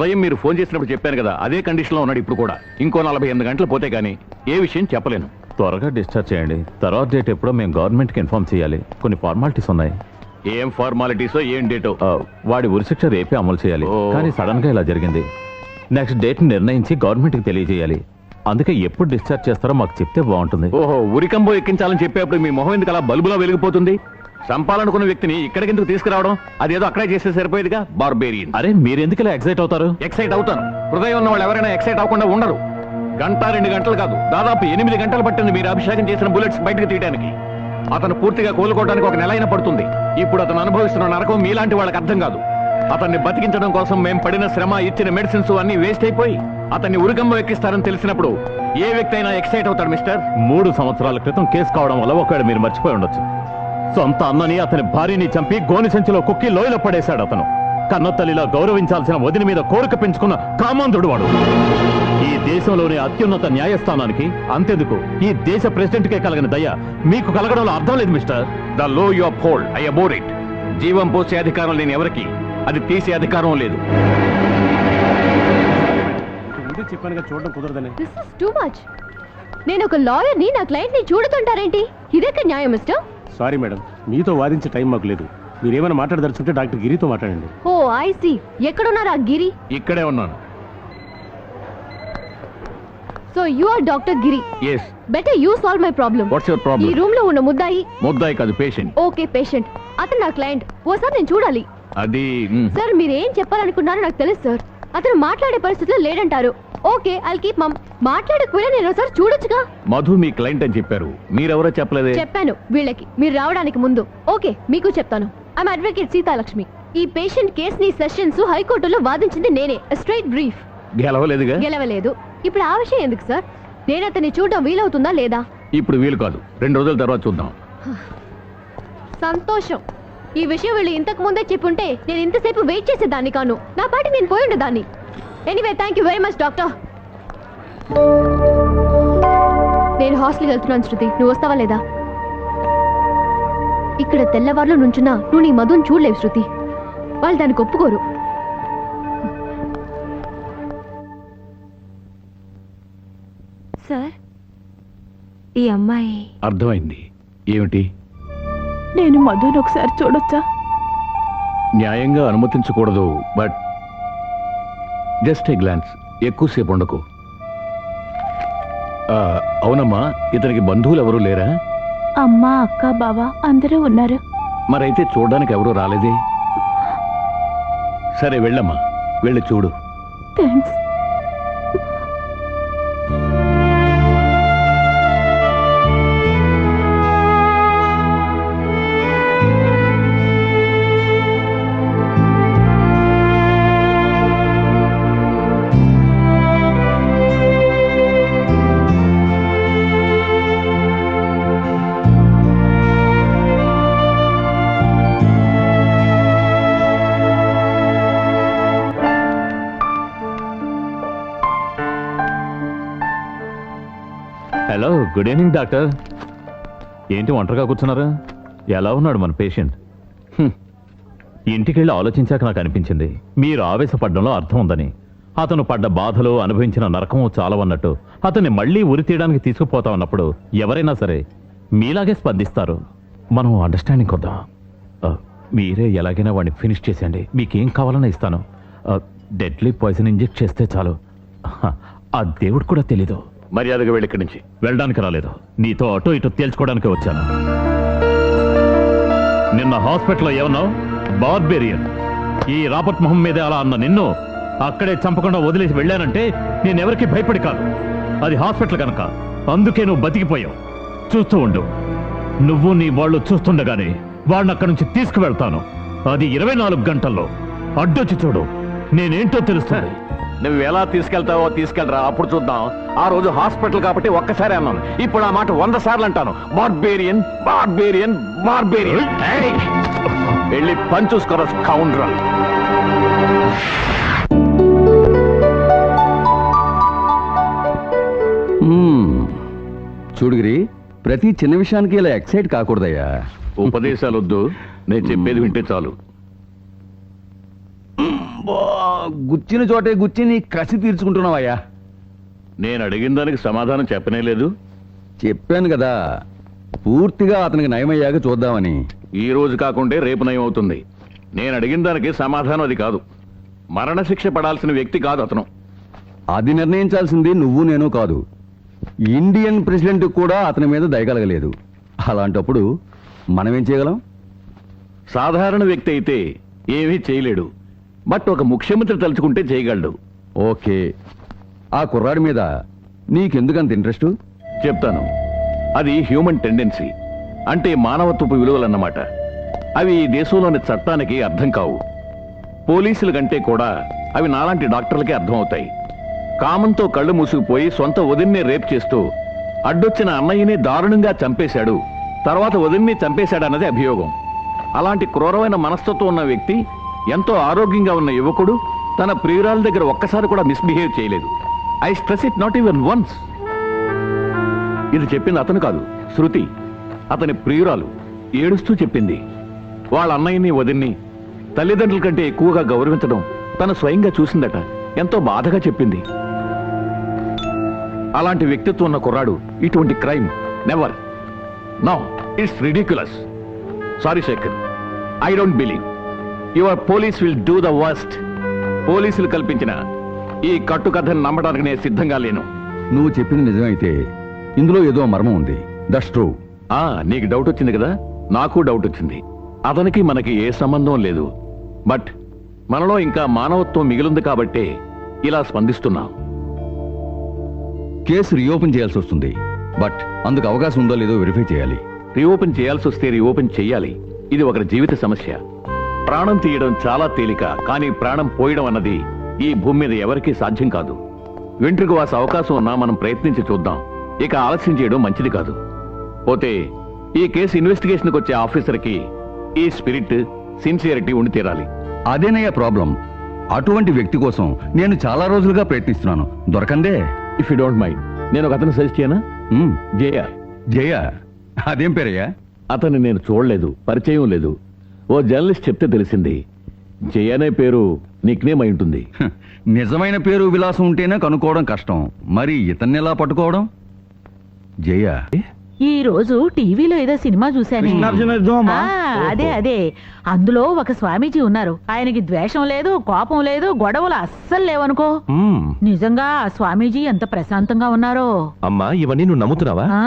ఉదయం మీరు ఫోన్ చేసినప్పుడు చెప్పాను కదా, అదే కండిషన్లో ఉన్నాడు ఇప్పుడు కూడా. ఇంకో 48 గంటలు పోతే కానీ ఏ విషయం చెప్పలేను. త్వరగా డిశ్చార్జ్ చేయండి. తర్వాత డేట్ ఎప్పుడో మేము గవర్నమెంట్కి ఇన్ఫార్మ్ చేయాలి. కొన్ని ఫార్మాలిటీస్ ఉన్నాయి. ఏం ఫార్మాలిటీసో ఏం డేటో? వాడి ఉరిశిక్ష రేపే అమలు చేయాలి. కానీ సడన్ గా ఇలా జరిగింది. నెక్స్ట్ డేట్ నిర్ణయించి గవర్నమెంట్కి తెలియజేయాలి. అందుకే ఎప్పుడు డిశ్చార్జ్ చేస్తారో మాకు చెప్తే బాగుంటుంది. ఓహో, ఉరికంబో ఎక్కించాలని చెప్పేప్పుడు మీ మొహం ఎందుకు అలా బల్బులా వెలిగిపోతుంది? చంపాలనుకున్న వ్యక్తిని ఇక్కడికి ఎందుకు తీసుకురావడం? అదేదో అక్కడే చేస్తే సరిపోయేదిగా. బార్బేరియన్. అరే మీరెందుకు ఇలా ఎక్సైట్ అవుతారు? ఎక్సైట్ అవుతాను. హృదయం ఉన్న వాళ్ళు ఎవరైనా ఎక్సైట్ అవ్వకుండా ఉండరు. గంట 2 గంటలు కాదు, దాదాపు 8 గంటలు పట్టింది మీరు అభిషేకం చేసిన బుల్లెట్స్ బయటకు తీయడానికి. అతను పూర్తిగా కోలుకోవడానికి 1 నెల అయినా పడుతుంది. ఇప్పుడు అతను అనుభవిస్తున్న నరకం మీలాంటి వాళ్ళకి అర్థం కాదు. అతన్ని బతికించడం కోసం మేము పడిన శ్రమ, ఇచ్చిన మెడిసిన్స్ అన్ని వేస్ట్ అయిపోయి అతన్ని ఉరికంబం ఎక్కిస్తారని తెలిసినప్పుడు ఏ వ్యక్తి అయినా ఎక్సైట్ అవుతాడు మిస్టర్. 3 సంవత్సరాల క్రితం కేసు కావడం వల్ల ఒకవేళ మీరు మర్చిపోయి ఉండొచ్చు. సొంత అన్నని, అతని భార్యని చంపి గోని సంచిలో కుక్కి లోయలో పడేశాడు అతను. కన్నతల్లిలా గౌరవించాల్సిన వదిన మీద కోరిక పెంచుకున్న కామాంధుడు వాడు. ఈ దేశంలోని అత్యున్నత న్యాయస్థానానికి, అంతెందుకు ఈ దేశ ప్రెసిడెంట్ కే కలగని దయ మీకు కలగడంలో అర్థం లేదు mister. The low you uphold, I abhor it. జీవం పోసే అధికారం లేని ఎవరికి అది తీసే అధికారం లేదు. చూడడం కుదరదని. This is too much. నేను ఒక లాయర్ ని, నా క్లయింట్ ని చూడుతుంటారేంటి? ఇదెక్క న్యాయం మిస్టర్? సారీ మేడం, మీతో వాదించే టైం మాకు లేదు. మీరేమైనా మాట్లాడదలుచుంటే డాక్టర్ గిరితో మాట్లాడండి. Oh I see. ఎక్కడున్నారు ఆ గిరి? ఇక్కడే ఉన్నాను. So you are doctor Giri. yes. Better you solve my problem. What's your problem? ఈ రూమ్ లో ఉన్న ముద్దాయి కాదు, పేషెంట్. Okay, patient. అతను నా క్లయింట్. ఓసారి నేను చూడాలి. అది సార్, మీరు ఏం చెప్పాలనుకున్నారో నాకు తెలుసు సార్. అతను మాట్లాడే పరిస్థితిలో లేడంటారు. ఓకే, ఐల్ కీప్ మమ్. మాట్లాడకపోయినా నేను ఒకసారి చూడొచ్చుగా. మధు మీ క్లయింట్ అని చెప్పారు, మీరెవరో చెప్పలేదే. చెప్పాను వీళ్ళకి, మీరు రావడానికి ముందు. ఓకే, మీకు చెప్తాను. I'm advocate Seetalakshmi. ఈ పేషెంట్ కేస్ ని సెషన్స్ హైకోర్టులో వాదించింది నేనే. Straight brief. గెలవలేదుగా? గెలవలేదు. ఇప్పుడు ఆ విషయం ఎందుకు సార్? నేను అతన్ని చూడడం వీలవుతుందా లేదా? ఇప్పుడు వీలు కాదు, 2 రోజుల తర్వాత చూద్దాం. సంతోషం. ఈ విషయం వీళ్ళు ఇంతకు ముందే చెప్పుంటే నేను ఇంతసేపు వెయిట్ చేసేదాన్ని కాను. నా పాటి నేను పోయి ఉండేదాన్ని. Anyway, thank you very much doctor. నేను హాస్టల్కి వెళ్తున్నాను శృతి, నువ్వు వస్తావా లేదా? ఇక్కడ తెల్లవారులో నుంచున్నా నువ్వు నీ మధుని చూడలేవు శృతి. వాళ్ళు దానికి ఒప్పుకోరు. సార్, ఈ అమ్మాయి అర్థమైంది. ఏమిటి? నేను మధుని ఒకసారి చూడొచ్చా? న్యాయంగా అనుమతించకూడదు, బట్ జస్ట్ ఏ గ్లాన్స్. ఎక్కువసేపు ఉండకు. అవునమ్మా, ఇతనికి బంధువులు ఎవరూ లేరా? అమ్మ, అక్క, బావ అందరూ ఉన్నారు. మరైతే చూడడానికి ఎవరూ రాలేదే. సరే వెళ్ళమ్మా, వెళ్ళి చూడు. Thanks. Hello, good evening doctor. ఏంటి ఒంటరిగా కూర్చున్నారు? ఎలా ఉన్నాడు మన పేషెంట్? ఇంటికెళ్ళి ఆలోచించాక నాకు అనిపించింది మీరు ఆవేశపడ్డంలో అర్థం ఉందని. అతను పడ్డ బాధలు, అనుభవించిన నరకం చాలవన్నట్టు అతన్ని మళ్ళీ ఉరి తీయడానికి తీసుకుపోతామన్నప్పుడు ఎవరైనా సరే మీలాగే స్పందిస్తారు. మనం అండర్స్టాండింగ్ కొద్దాం. మీరే ఎలాగైనా వాడిని ఫినిష్ చేసేయండి. మీకేం కావాలన్నా ఇస్తాను. డెడ్లీ పాయిజన్ ఇంజెక్ట్ చేస్తే చాలు. ఆ దేవుడు కూడా తెలీదు. మర్యాదగా వెళ్ళి ఇక్కడి నుంచి. వెళ్ళడానికి రాలేదు, నీతో అటు ఇటు తేల్చుకోవడానికి వచ్చాను. నిన్న హాస్పిటల్లో ఏమన్నావు? బార్బేరియన్. ఈ రాబర్ట్ మొహం మీదే అలా అన్న నిన్ను అక్కడే చంపకుండా వదిలేసి వెళ్ళానంటే నేనెవరికి భయపడి కాదు. అది హాస్పిటల్ కనుక, అందుకే నువ్వు బతికిపోయావు. చూస్తూ ఉండు. నువ్వు నీ వాళ్ళు చూస్తుండగానే వాడిని అక్కడి నుంచి తీసుకువెళ్తాను. అది 24 గంటల్లో. అడ్డొచ్చి చూడు, నేనేంటో తెలుస్తుంది. నువ్వు ఎలా తీసుకెళ్తావో తీసుకెళ్ళరా, అప్పుడు చూద్దాం. ఆ రోజు హాస్పిటల్ కాబట్టి ఒక్కసారి అన్నాను, ఇప్పుడు ఆ మాట 100 సార్లు అంటాను. Barbarian, barbarian, barbarian. వెళ్ళి పని చూసుకోరా స్కౌండ్రల్. చూడుగిరి, ప్రతి చిన్న విషయానికి ఇలా ఎక్సైట్ కాకూడదయ్యా. ఉపదేశాలు వద్దు, నేను చెప్పేది వింటే చాలు. అబ్బా, గుచ్చిన చోటే గుచ్చి నీ కసి తీర్చుకుంటున్నావయ్యా. నేను అడిగిన దానికి సమాధానం చెప్పనే లేదు. చెప్పాను కదా, పూర్తిగా అతనికి నయమయ్యాక చూద్దామని. ఈ రోజు కాకుంటే రేపు నయం అవుతుంది. నేను అడిగిన దానికి సమాధానం అది కాదు. మరణశిక్ష పడాల్సిన వ్యక్తి కాదు అతను. అది నిర్ణయించాల్సింది నువ్వు నేను కాదు. ఇండియన్ ప్రెసిడెంట్ కూడా అతని మీద దయగలగలేదు. అలాంటప్పుడు మనమేం చేయగలం? సాధారణ వ్యక్తి అయితే ఏమీ చేయలేడు. బట్ ఒక ముఖ్యమంత్రి తలుచుకుంటే చేయగలడు. ఓకే, ఆ కుర్రాడి మీద నీకెందుకంత ఇంట్రెస్ట్? చెప్తాను. అది హ్యూమన్ టెండెన్సీ, అంటే మానవత్వపు విలువలన్నమాట. అవి ఈ దేశంలోని చట్టానికి అర్థం కావు. పోలీసుల కంటే కూడా అవి నాలాంటి డాక్టర్లకే అర్థం అవుతాయి. కామంతో కళ్ళు మూసుకుపోయి సొంత వదిన్నే రేప్ చేస్తూ అడ్డొచ్చిన అన్నయ్యని దారుణంగా చంపేశాడు, తర్వాత వదిన్ని చంపేశాడన్నది అభియోగం. అలాంటి క్రూరమైన మనస్తత్వం ఉన్న వ్యక్తి, ఎంతో ఆరోగ్యంగా ఉన్న యువకుడు తన ప్రియురాల దగ్గర ఒక్కసారి కూడా మిస్బిహేవ్ చేయలేదు. I stress it not even once. ఇది చెప్పింది అతను కాదు, శృతి, అతని ప్రియురాలు ఏడుస్తూ చెప్పింది. వాళ్ళ అన్నయ్యని వదిన్ని తల్లిదండ్రుల కంటే ఎక్కువగా గౌరవించడం తను స్వయంగా చూసిందట. ఎంతో బాధగా చెప్పింది. అలాంటి వ్యక్తిత్వం ఉన్న కుర్రాడు ఇటువంటి crime never. No, it's ridiculous. Sorry Shekhar, I don't believe your police will do the worst. పోలీసులు కల్పించిన ఈ కట్టుకథను నమ్మడానికి నేను సిద్ధంగా లేను. నువ్వు చెప్పింది నిజమైతే ఇందులో ఏదో మర్మం ఉంది. That's true. నీకు డౌట్ వచ్చింది కదా, నాకు డౌట్ వచ్చింది. అతనికి మనకి ఏ సంబంధం లేదు. బట్ మనలో ఇంకా మానవత్వం మిగిలింది కాబట్టే ఇలా స్పందిస్తున్నాం. కేసు రీఓపెన్ చేయాల్సి వస్తుంది. బట్ అందుకు అవకాశం ఉందో లేదో వెరిఫై చేయాలి. రీఓపెన్ చేయాల్సి వస్తే రీఓపెన్ చేయాలి. ఇది ఒక జీవిత సమస్య. ప్రాణం తీయడం చాలా తేలిక, కానీ ప్రాణం పోయడం అన్నది ఈ భూమి మీద ఎవరికీ సాధ్యం కాదు. వెంట్రుకు వాస అవకాశం ఉన్నా మనం ప్రయత్నించి చూద్దాం. ఇక ఆలస్యం చేయడం మంచిది కాదు. పోతే ఈ కేసు ఇన్వెస్టిగేషన్కి వచ్చే ఆఫీసర్కి ఈ స్పిరిట్, సిన్సియరిటీ ఉండి తీరాలి. అదేనయ్యా ప్రాబ్లం. అటువంటి వ్యక్తి కోసం నేను చాలా రోజులుగా ప్రయత్నిస్తున్నాను. దొరకందే. ఇఫ్ యూ డోంట్ మైండ్, నేను ఒక అతను సజెస్ట్ చేయనా? జయ. జయ? అదేం పేరయ్యా? అతన్ని నేను చూడలేదు, పరిచయం లేదు. ఓ జర్నలిస్ట్ చెప్తే తెలిసింది. జయ అనే పేరు నిక్నేమ్ అయి ఉంటుంది. హ, నిజమైన పేరు విలాసం ఉంటేనే కనుక్కోవడం కష్టం. మరి ఇతన్ని ఎలా పట్టుకోవడం? జయ ఈ రోజు టీవీలో ఏదో సినిమా చూశాను. అదే అందులో ఒక స్వామీజీ ఉన్నారు. ఆయనకి ద్వేషం లేదు, కోపం లేదు, గొడవలు అస్సలు లేవనుకో. నిజంగా ఆ స్వామీజీ ఎంత ప్రశాంతంగా ఉన్నారో. అమ్మా, ఇవన్నీ నువ్వు నమ్ముతున్నావా? ఆ